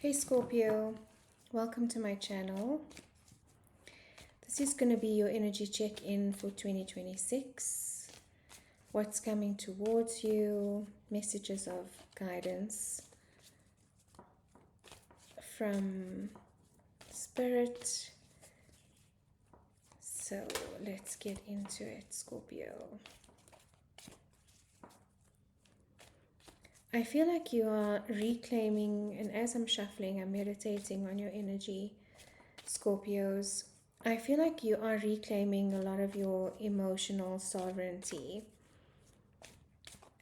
Hey Scorpio, welcome to my channel. This is going to be your energy check-in for 2026. What's coming towards you, messages of guidance from Spirit. So let's get into it, Scorpio. I feel like you are reclaiming, and as I'm shuffling, I'm meditating on your energy, Scorpios. I feel like you are reclaiming a lot of your emotional sovereignty.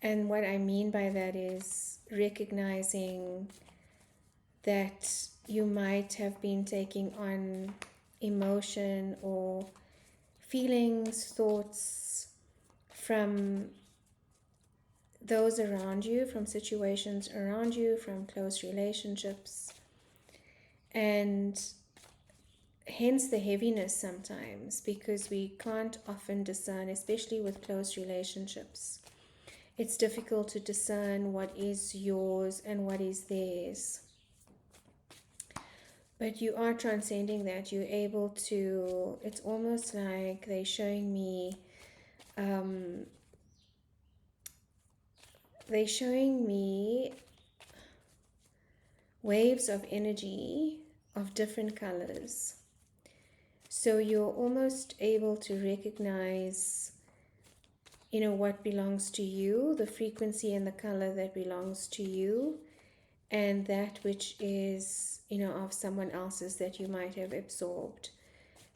And what I mean by that is recognizing that you might have been taking on emotion or feelings, thoughts from those around you, from situations around you, from close relationships, and hence the heaviness sometimes, because we can't often discern, especially with close relationships. It's difficult to discern what is yours and what is theirs. But you are transcending that. You're able to, it's almost like they're showing me waves of energy of different colors. So you're almost able to recognize, what belongs to you, the frequency and the color that belongs to you, and that which is, of someone else's that you might have absorbed.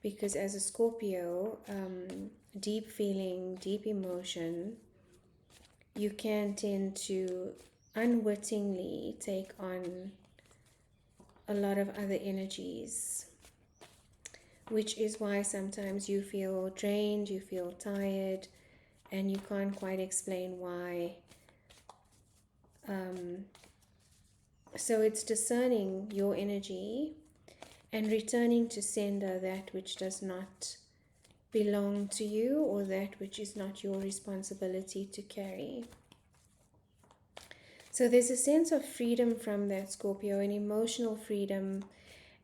Because as a Scorpio, deep feeling, deep emotion, you can tend to unwittingly take on a lot of other energies, which is why sometimes you feel drained, you feel tired, and you can't quite explain why. So it's discerning your energy and returning to sender that which does not belong to you, or that which is not your responsibility to carry. So there's a sense of freedom from that, Scorpio, an emotional freedom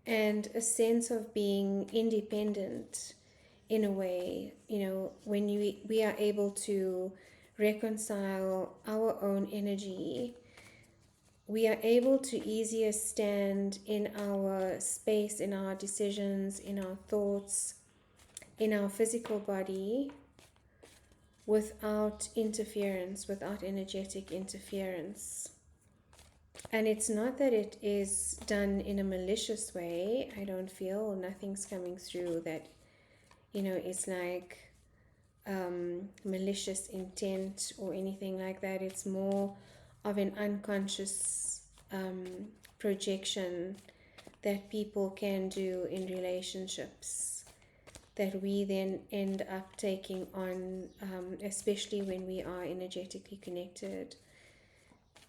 and a sense of being independent in a way, when we are able to reconcile our own energy, we are able to easier stand in our space, in our decisions, in our thoughts, in our physical body, without interference, without energetic interference. And it's not that it is done in a malicious way. I don't feel nothing's coming through that, is like malicious intent or anything like that. It's more of an unconscious projection that people can do in relationships that we then end up taking on, especially when we are energetically connected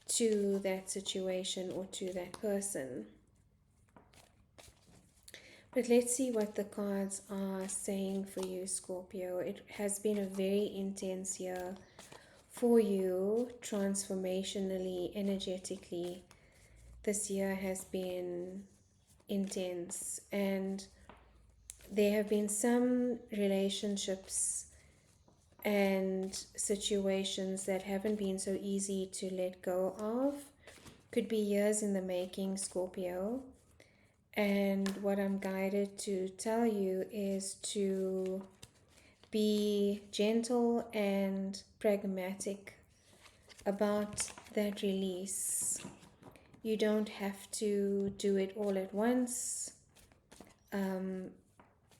to that situation or to that person. But let's see what the cards are saying for you, Scorpio. It has been a very intense year for you, transformationally, energetically. This year has been intense, and there have been some relationships and situations that haven't been so easy to let go of. Could be years in the making, Scorpio. And what I'm guided to tell you is to be gentle and pragmatic about that release. You don't have to do it all at once.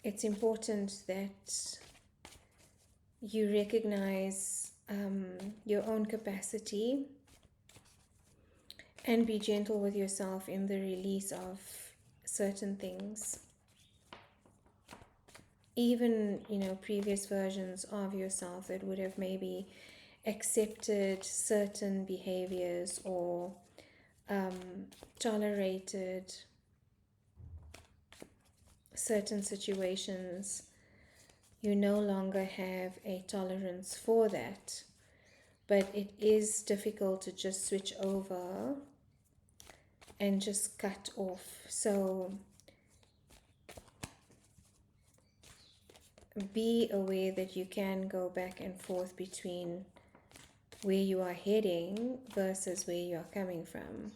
It's important that you recognize your own capacity and be gentle with yourself in the release of certain things. Even, previous versions of yourself that would have maybe accepted certain behaviors or tolerated certain situations, you no longer have a tolerance for that. But it is difficult to just switch over and just cut off. So be aware that you can go back and forth between where you are heading versus where you are coming from,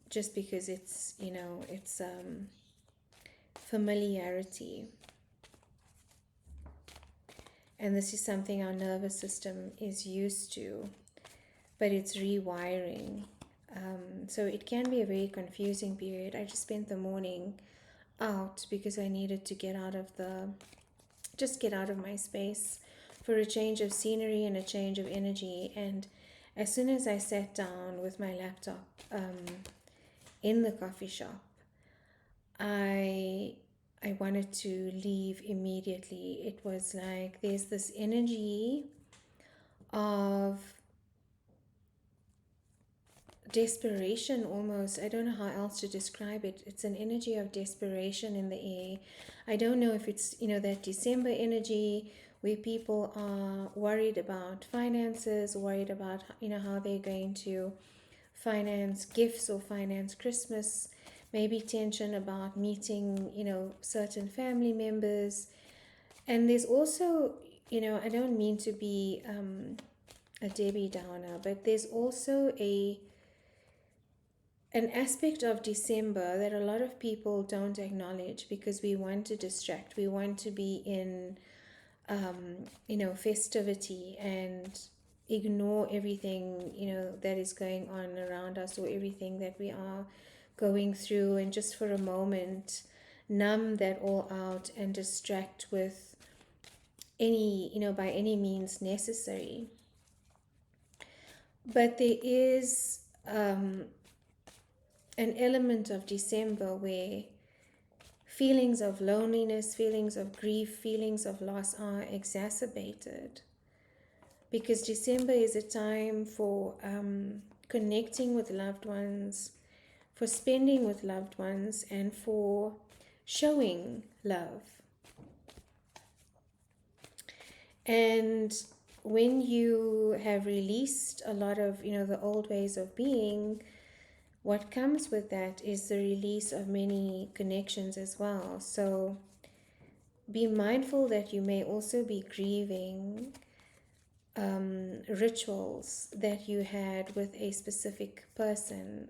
just because it's, you know, it's familiarity, and this is something our nervous system is used to, but it's rewiring. So it can be a very confusing period. I just spent the morning out because I needed to get out of my space for a change of scenery and a change of energy. And as soon as I sat down with my laptop in the coffee shop, I wanted to leave immediately. It was like there's this energy of desperation almost. I don't know how else to describe it. It's an energy of desperation in the air. I don't know if it's, you know, that December energy where people are worried about finances, worried about, you know, how they're going to finance gifts or finance Christmas, maybe tension about meeting, you know, certain family members. And there's also, you know, I don't mean to be a Debbie Downer, but there's also an aspect of December that a lot of people don't acknowledge because we want to distract. We want to be in, you know, festivity and ignore everything, you know, that is going on around us, or everything that we are going through, and just for a moment numb that all out and distract with any, you know, by any means necessary. But there is an element of December where feelings of loneliness, feelings of grief, feelings of loss are exacerbated, because December is a time for connecting with loved ones, for spending with loved ones, and for showing love. And when you have released a lot of, you know, the old ways of being, what comes with that is the release of many connections as well. So be mindful that you may also be grieving rituals that you had with a specific person,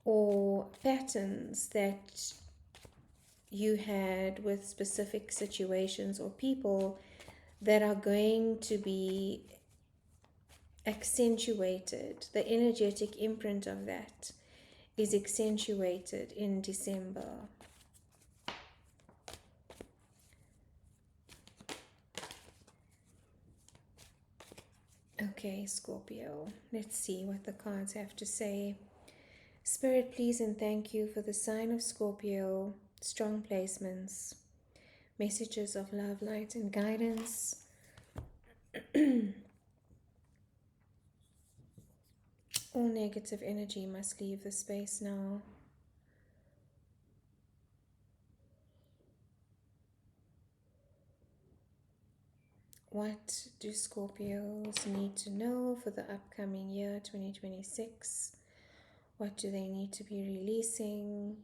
or patterns that you had with specific situations or people that are going to be accentuated. The energetic imprint of that is accentuated in December. Okay, Scorpio, let's see what the cards have to say. Spirit, please and thank you for the sign of Scorpio, strong placements, messages of love, light, and guidance. All negative energy must leave the space now. What do Scorpios need to know for the upcoming year, 2026? What do they need to be releasing?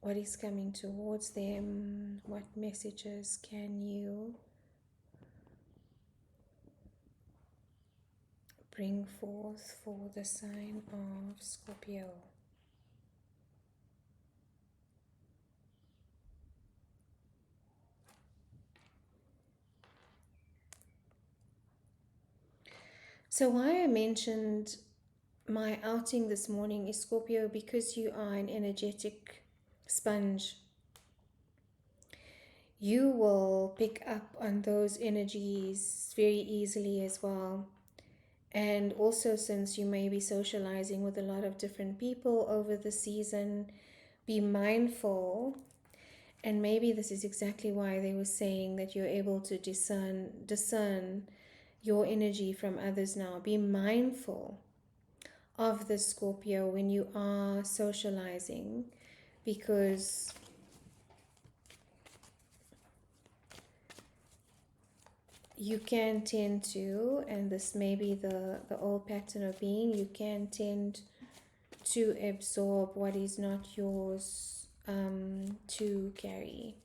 What is coming towards them? What messages can you bring forth for the sign of Scorpio? So why I mentioned my outing this morning is Scorpio, because you are an energetic sponge. You will pick up on those energies very easily as well. And also, since you may be socializing with a lot of different people over the season, be mindful. And maybe this is exactly why they were saying that you're able to discern your energy from others now. Be mindful of the Scorpio when you are socializing, because you can tend to, and this may be the old pattern of being, you can tend to absorb what is not yours to carry.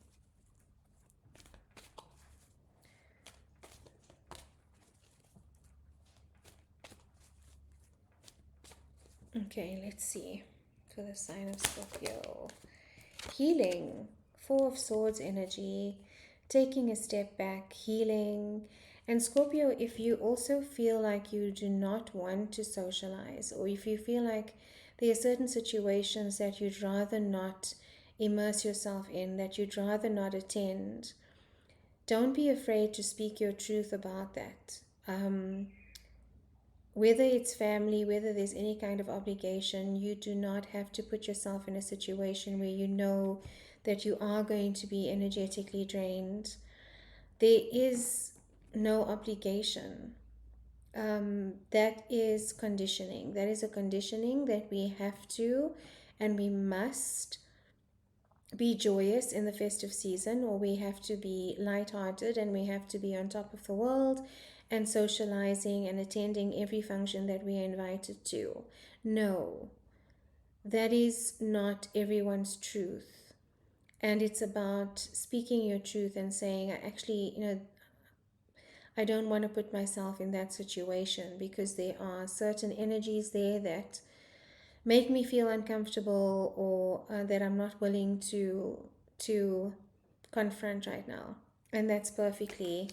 Okay, let's see for the sign of Scorpio. Healing, Four of Swords energy, taking a step back, healing. And Scorpio, if you also feel like you do not want to socialize, or if you feel like there are certain situations that you'd rather not immerse yourself in, that you'd rather not attend, don't be afraid to speak your truth about that. Whether it's family, whether there's any kind of obligation, you do not have to put yourself in a situation where you know that you are going to be energetically drained. There is no obligation. That is conditioning. That is a conditioning that we have to and we must be joyous in the festive season, or we have to be lighthearted and we have to be on top of the world and socializing and attending every function that we are invited to. No, that is not everyone's truth. And it's about speaking your truth and saying, actually, I don't want to put myself in that situation because there are certain energies there that make me feel uncomfortable, or that I'm not willing to confront right now. And that's perfectly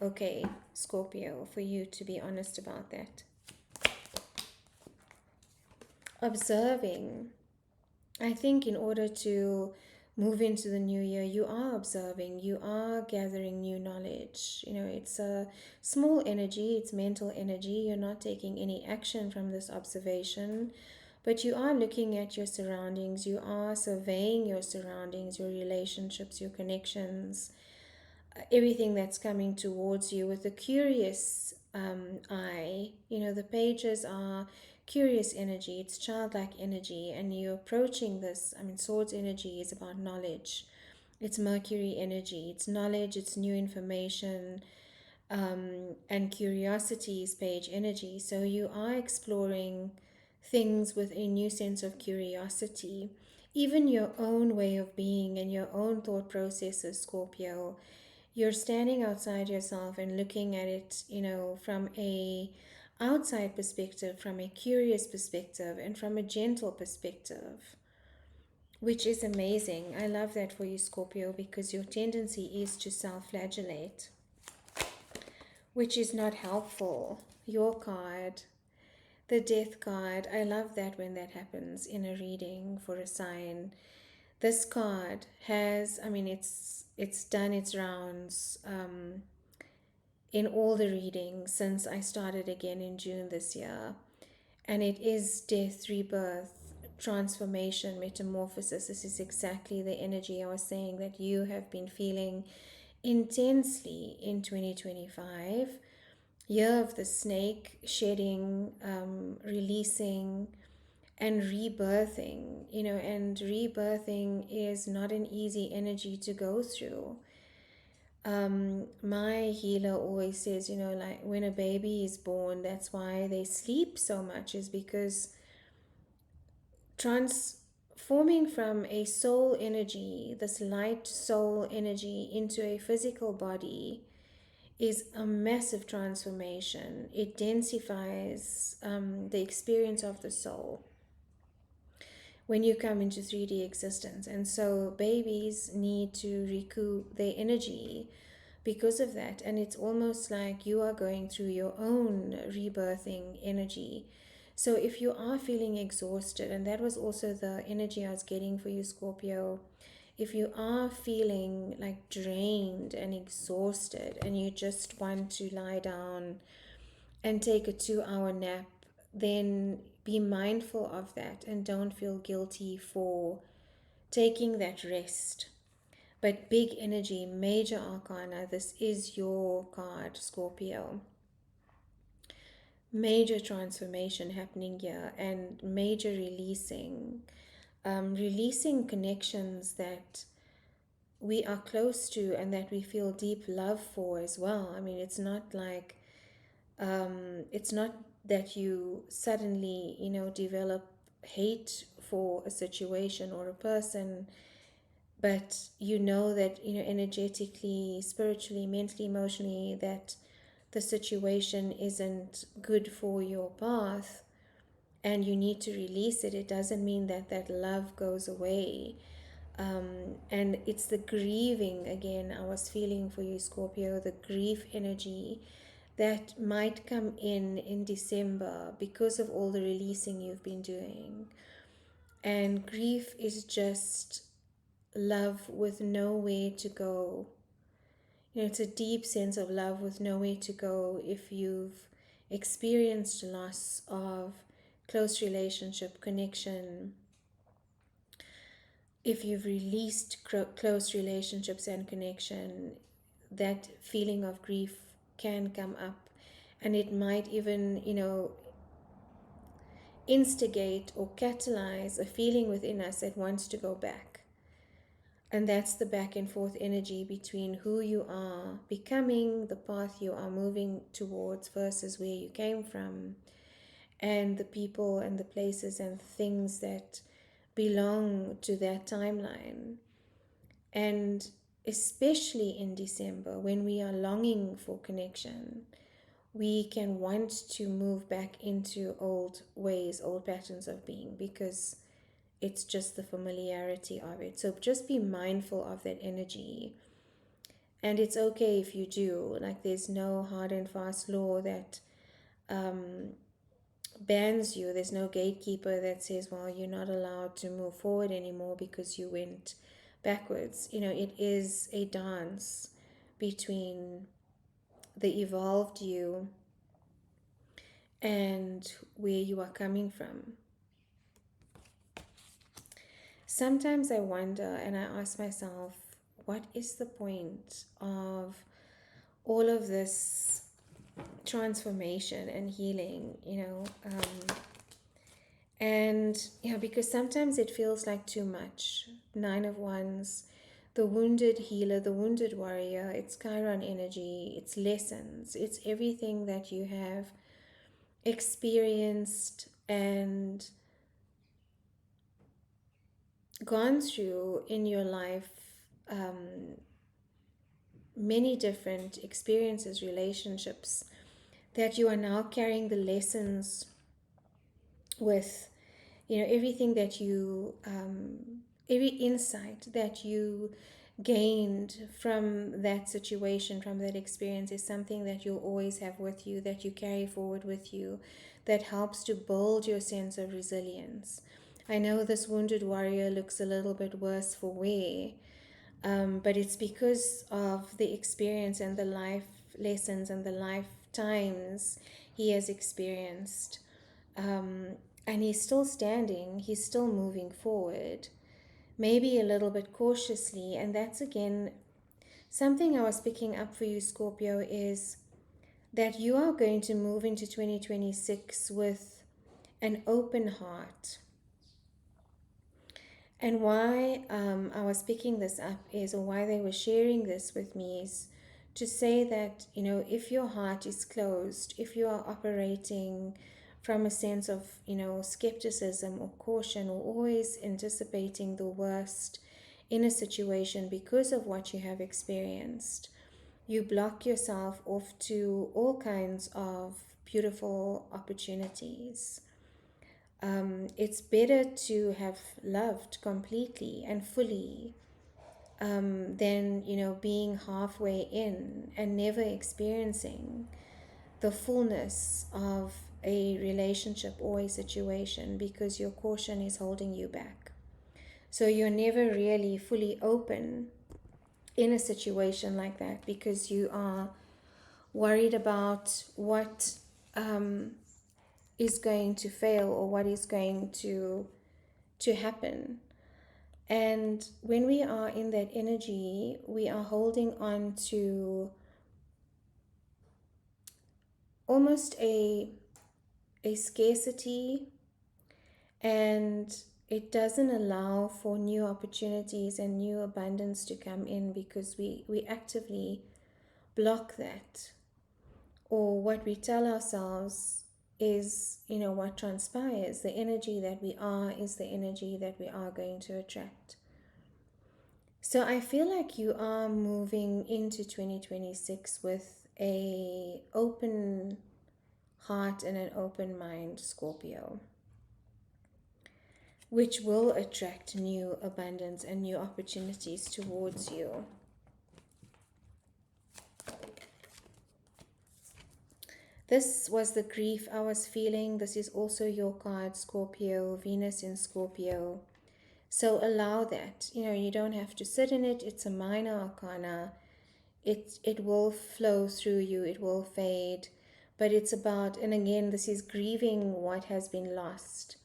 okay, Scorpio, for you to be honest about that. Observing. I think in order to move into the new year, you are observing, you are gathering new knowledge. It's a small energy, it's mental energy. You're not taking any action from this observation, but you are looking at your surroundings, you are surveying your surroundings, your relationships, your connections, everything that's coming towards you with a curious eye. The pages are curious energy, it's childlike energy, and you're approaching this. Swords energy is about knowledge. It's Mercury energy, it's knowledge, it's new information, and curiosity is page energy. So you are exploring things with a new sense of curiosity. Even your own way of being and your own thought processes, Scorpio, you're standing outside yourself and looking at it, from a outside perspective, from a curious perspective, and from a gentle perspective, which is amazing. I love that for you, Scorpio, because your tendency is to self-flagellate, which is not helpful. Your card, the Death card, I love that when that happens in a reading for a sign. This card has, it's done its rounds in all the readings since I started again in June this year. And it is death, rebirth, transformation, metamorphosis. This is exactly the energy I was saying that you have been feeling intensely in 2025. Year of the snake, shedding, releasing, and rebirthing. And rebirthing is not an easy energy to go through. My healer always says, like when a baby is born, that's why they sleep so much, is because transforming from a soul energy, this light soul energy, into a physical body is a massive transformation. It densifies the experience of the soul when you come into 3D existence. And so babies need to recoup their energy because of that. And it's almost like you are going through your own rebirthing energy. So if you are feeling exhausted, and that was also the energy I was getting for you, Scorpio, if you are feeling like drained and exhausted and you just want to lie down and take a 2-hour nap, then be mindful of that and don't feel guilty for taking that rest. But big energy, major arcana, this is your card, Scorpio. Major transformation happening here, and major releasing. Releasing connections that we are close to and that we feel deep love for as well. It's not like, it's not that you suddenly, develop hate for a situation or a person, but you know that, energetically, spiritually, mentally, emotionally, that the situation isn't good for your path and you need to release it. It doesn't mean that that love goes away. And it's the grieving, again, I was feeling for you, Scorpio, the grief energy that might come in December because of all the releasing you've been doing. And grief is just love with nowhere to go. It's a deep sense of love with nowhere to go if you've experienced loss of close relationship, connection, if you've released close relationships and connection, that feeling of grief can come up, and it might even, instigate or catalyze a feeling within us that wants to go back. And that's the back and forth energy between who you are becoming, the path you are moving towards versus where you came from, and the people and the places and things that belong to that timeline. And especially in December, when we are longing for connection, we can want to move back into old ways, old patterns of being, because it's just the familiarity of it. So just be mindful of that energy. And it's okay if you do. Like, there's no hard and fast law that bans you. There's no gatekeeper that says, well, you're not allowed to move forward anymore because you went backwards. It is a dance between the evolved you and where you are coming from. Sometimes I wonder and I ask myself, what is the point of all of this transformation and healing, and because sometimes it feels like too much. 9 of Wands, the wounded healer, the wounded warrior, it's Chiron energy, it's lessons, it's everything that you have experienced and gone through in your life, many different experiences, relationships, that you are now carrying the lessons with, everything that you, every insight that you gained from that situation, from that experience, is something that you'll always have with you, that you carry forward with you, that helps to build your sense of resilience. I know this wounded warrior looks a little bit worse for wear, but it's because of the experience and the life lessons and the lifetimes he has experienced. And he's still standing, he's still moving forward, maybe a little bit cautiously. And that's, again, something I was picking up for you, Scorpio, is that you are going to move into 2026 with an open heart. And why I was picking this up is, or why they were sharing this with me, is to say that, if your heart is closed, if you are operating from a sense of, skepticism or caution, or always anticipating the worst in a situation because of what you have experienced, you block yourself off to all kinds of beautiful opportunities. It's better to have loved completely and fully than, being halfway in and never experiencing the fullness of a relationship or a situation because your caution is holding you back. So you're never really fully open in a situation like that because you are worried about what is going to fail or what is going to happen. And when we are in that energy, we are holding on to almost a scarcity, and it doesn't allow for new opportunities and new abundance to come in because we actively block that. Or what we tell ourselves is, you know, what transpires. The energy that we are is the energy that we are going to attract. So I feel like you are moving into 2026 with a open heart and an open mind, Scorpio, which will attract new abundance and new opportunities towards you. This was the grief I was feeling. This is also your card, Scorpio, Venus in Scorpio. So allow that. You know, you don't have to sit in it. It's a minor arcana. It will flow through you. It will fade. But it's about, and again, this is grieving what has been lost.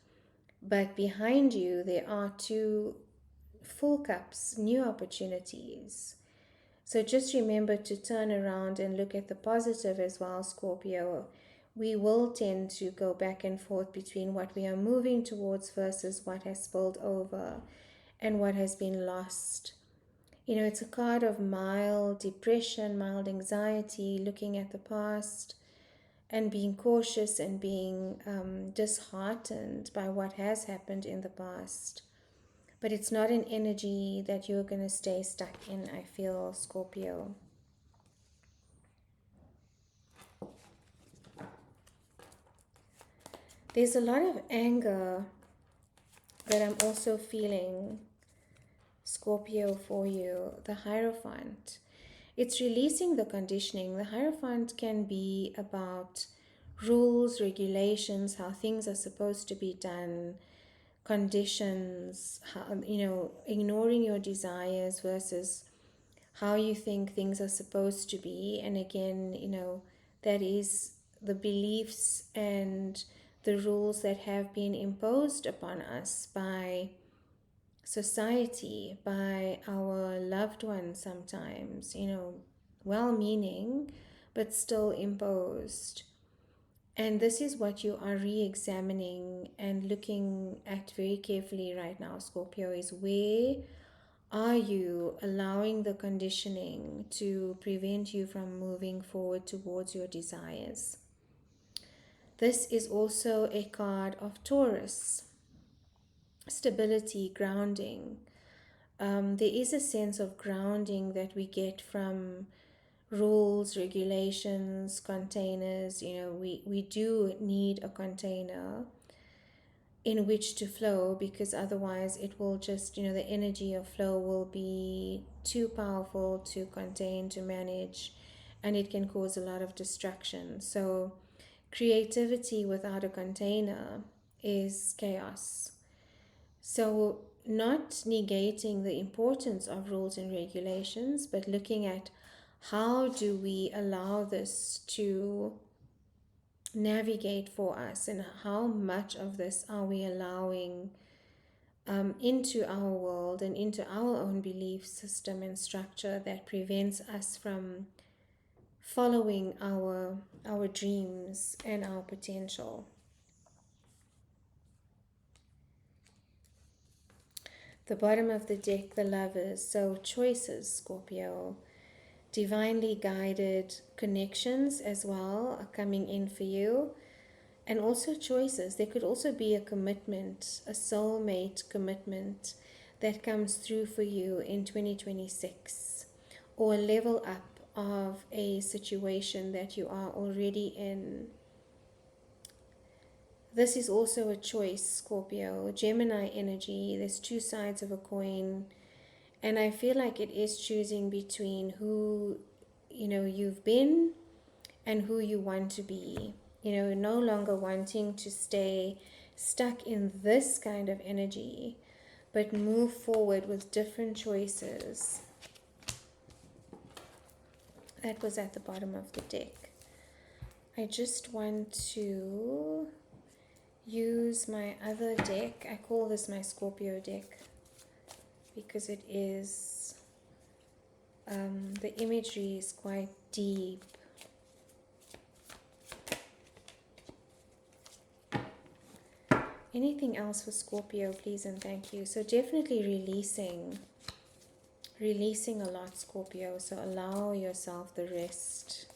But behind you, there are two full cups, new opportunities. So just remember to turn around and look at the positive as well, Scorpio. We will tend to go back and forth between what we are moving towards versus what has spilled over and what has been lost. You know, it's a card of mild depression, mild anxiety, looking at the past and being cautious and being disheartened by what has happened in the past. But it's not an energy that you're going to stay stuck in, I feel, Scorpio. There's a lot of anger that I'm also feeling, Scorpio, for you. The Hierophant. It's releasing the conditioning. The Hierophant can be about rules, regulations, how things are supposed to be done, conditions, how, you know, ignoring your desires versus how you think things are supposed to be. And again, you know, that is the beliefs and the rules that have been imposed upon us by society, by our loved ones sometimes, you know, well-meaning, but still imposed. And this is what you are re-examining and looking at very carefully right now, Scorpio, is where are you allowing the conditioning to prevent you from moving forward towards your desires? This is also a card of Taurus, stability, grounding. There is a sense of grounding that we get from rules, regulations, containers. You know, we do need a container in which to flow, because otherwise it will just, you know, the energy of flow will be too powerful to contain, to manage, and it can cause a lot of distraction. So creativity without a container is chaos. So not negating the importance of rules and regulations, but looking at how do we allow this to navigate for us, and how much of this are we allowing into our world and into our own belief system and structure that prevents us from following our dreams and our potential. The bottom of the deck, the Lovers. So choices, Scorpio. Divinely guided connections as well are coming in for you. And also choices. There could also be a commitment, a soulmate commitment that comes through for you in 2026. Or a level up of a situation that you are already in. This is also a choice, Scorpio. Gemini energy, there's two sides of a coin. And I feel like it is choosing between who, you know, you've been and who you want to be. You know, no longer wanting to stay stuck in this kind of energy, but move forward with different choices. That was at the bottom of the deck. I just want to use my other deck. I call this my Scorpio deck because it is, the imagery is quite deep. Anything else for Scorpio, please and thank you. So definitely releasing a lot, Scorpio. So allow yourself the rest.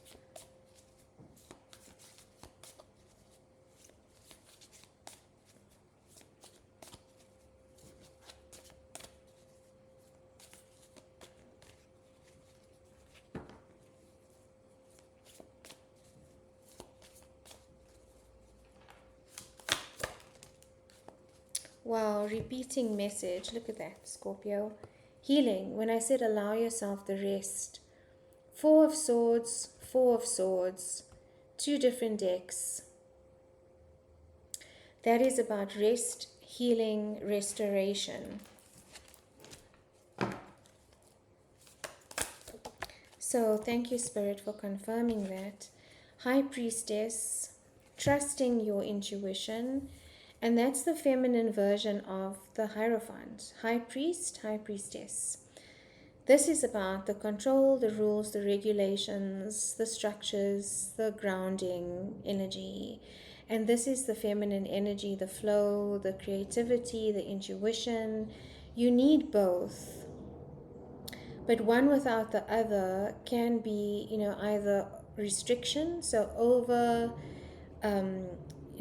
Wow, repeating message. Look at that, Scorpio. Healing. When I said allow yourself the rest. Four of Swords, Four of Swords. Two different decks. That is about rest, healing, restoration. So thank you, Spirit, for confirming that. High Priestess, trusting your intuition. And that's the feminine version of the Hierophant. High Priest, High Priestess. This is about the control, the rules, the regulations, the structures, the grounding energy. And this is the feminine energy, the flow, the creativity, the intuition. You need both. But one without the other can be, either restriction, so over,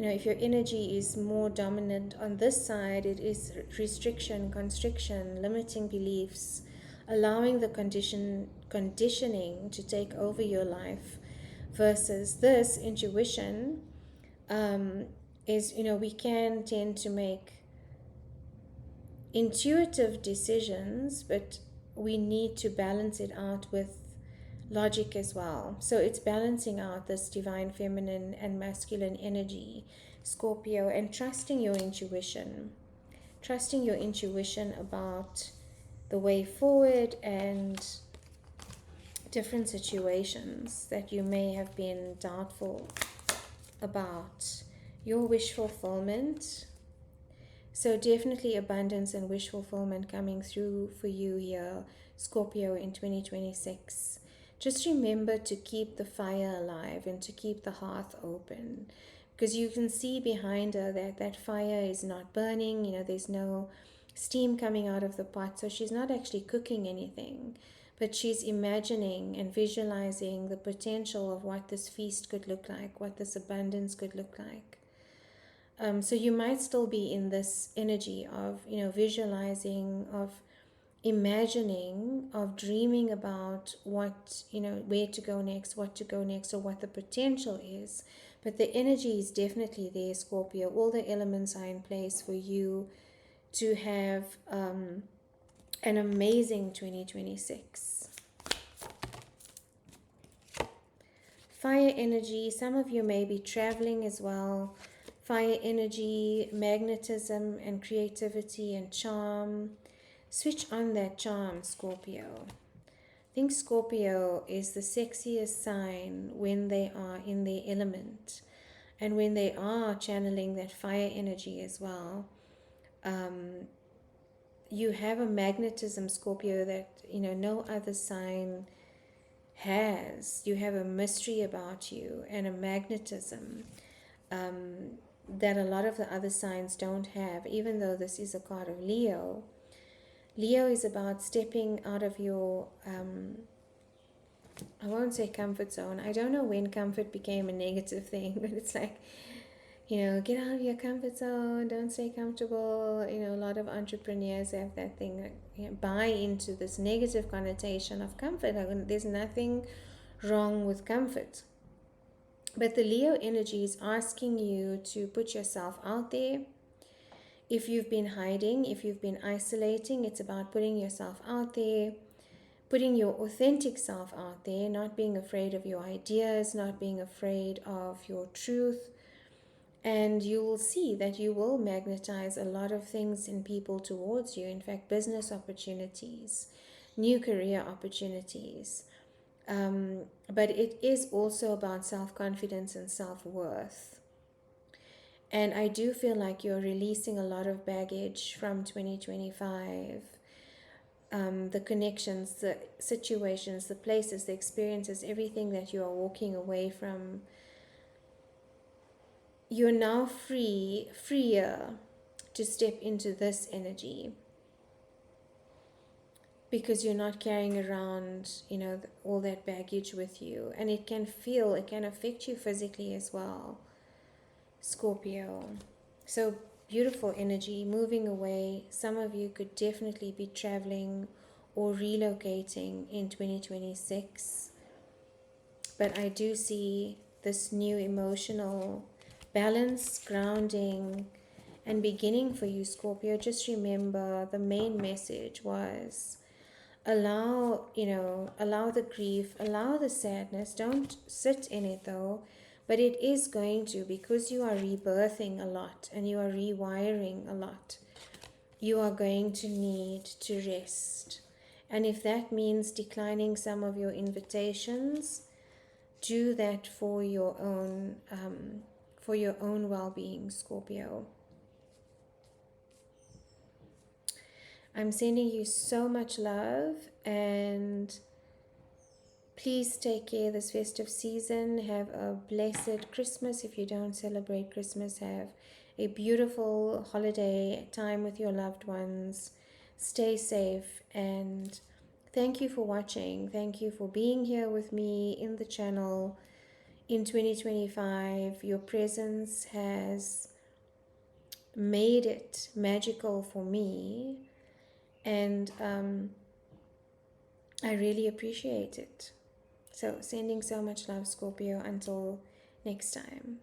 if your energy is more dominant on this side, it is restriction, constriction, limiting beliefs, allowing the conditioning to take over your life, versus this intuition is, we can tend to make intuitive decisions, but we need to balance it out with logic as well. So it's balancing out this divine feminine and masculine energy, Scorpio, and trusting your intuition. Trusting your intuition about the way forward and different situations that you may have been doubtful about. Your wish fulfillment. So definitely abundance and wish fulfillment coming through for you here, Scorpio, in 2026. Just remember to keep the fire alive and to keep the hearth open, because you can see behind her that that fire is not burning. There's no steam coming out of the pot, so she's not actually cooking anything, but she's imagining and visualizing the potential of what this feast could look like, what this abundance could look like. So you might still be in this energy of, visualizing, of imagining, of dreaming about what, where to go next, what to go next, or what the potential is. But the energy is definitely there, Scorpio. All the elements are in place for you to have an amazing 2026. Fire energy. Some of you may be traveling as well. Fire energy, magnetism and creativity and charm. Switch on that charm, Scorpio. I think Scorpio is the sexiest sign when they are in their element and when they are channeling that fire energy as well. You have a magnetism, Scorpio, that no other sign has. You have a mystery about you and a magnetism that a lot of the other signs don't have, even though this is a card of Leo. Leo is about stepping out of your, I won't say comfort zone. I don't know when comfort became a negative thing, but it's like, get out of your comfort zone, don't stay comfortable. A lot of entrepreneurs have that thing, buy into this negative connotation of comfort. There's nothing wrong with comfort. But the Leo energy is asking you to put yourself out there. If you've been hiding, if you've been isolating, it's about putting yourself out there, putting your authentic self out there, not being afraid of your ideas, not being afraid of your truth. And you will see that you will magnetize a lot of things in people towards you. In fact, business opportunities, new career opportunities. But it is also about self-confidence and self-worth. And I do feel like you're releasing a lot of baggage from 2025. The connections, the situations, the places, the experiences, everything that you are walking away from. You're now freer to step into this energy, because you're not carrying around, all that baggage with you. And it can affect you physically as well, Scorpio. So beautiful energy, moving away. Some of you could definitely be traveling or relocating in 2026. But I do see this new emotional balance, grounding, and beginning for you, Scorpio. Just remember the main message was allow, allow the grief, allow the sadness. Don't sit in it though, but it is going to, because you are rebirthing a lot and you are rewiring a lot, you are going to need to rest. And if that means declining some of your invitations, do that for your own well-being, Scorpio. I'm sending you so much love, and please take care this festive season. Have a blessed Christmas. If you don't celebrate Christmas, have a beautiful holiday time with your loved ones. Stay safe, and thank you for watching. Thank you for being here with me in the channel in 2025. Your presence has made it magical for me, and I really appreciate it. So sending so much love, Scorpio. Until next time.